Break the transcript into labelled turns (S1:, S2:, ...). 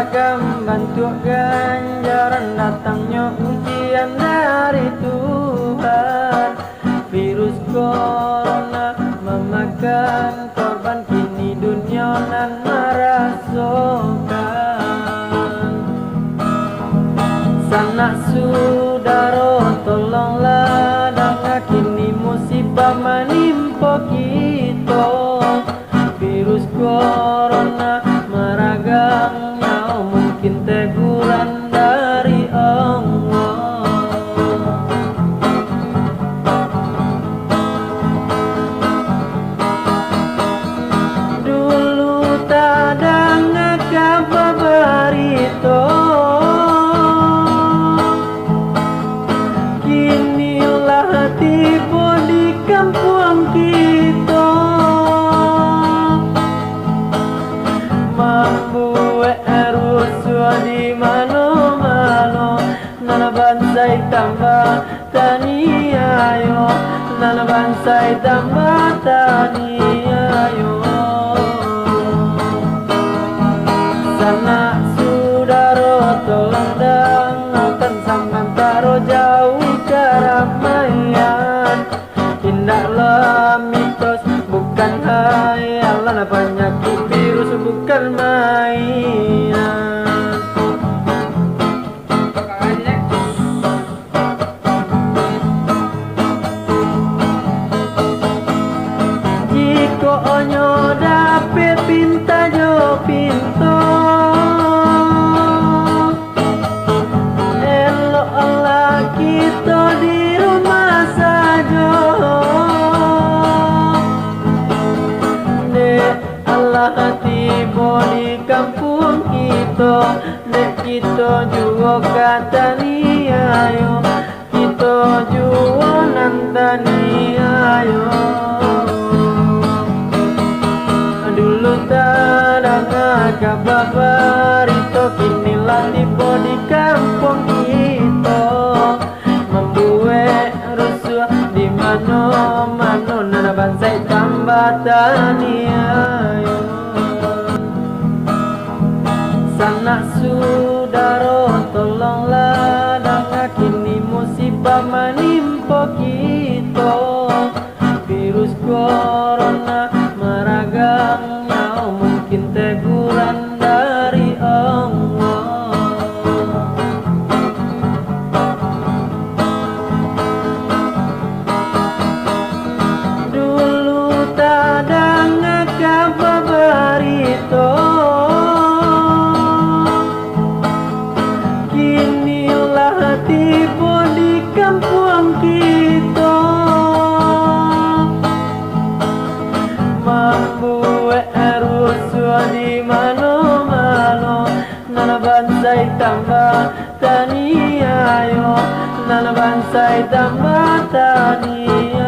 S1: seragam bentuk ganjaran, datangnya ujian dari Tuhan. Virus corona memakan korban, kini dunia nan merasakan. Sanak saudara tolonglah, dengan kini musibah menimpa kita. Virus corona meragamnya, mungkin teguran dari Allah. Dulu tak ada kabar berita, kinilah tiba di kampung kita. Membuat rusuh di mana-mana, nana bansai tambah tania yo, nana bansai tambah tania yo. Sanak saudara tolong dengarkan, samantara jauhi keramaian. Tindaklah mitos bukan hayalan, penyakit virus bukan mainan. Jika onyo dapat pinta jo pinto, elok Allah kita di rumah saja. Dek Allah tiba di kampung kita, dek kita juga kata niayo, kita juga nantani ayo. Dulu tak ada kabar berita, kinilah tiba di kampung kita. Membuat rusuh di mana-mana, nana bansai tambah tania yo. Sanak saudara tolonglah, dengan kini musibah menimpa kita. Virus corona meragamnya, mungkin teguran dari Allah. Dulu tak ada kabar berita, kinilah tiba di kampung kita. Membuat rusuh di mana-mana, nana bansai tambah tania yo, nana bansai tambah tania.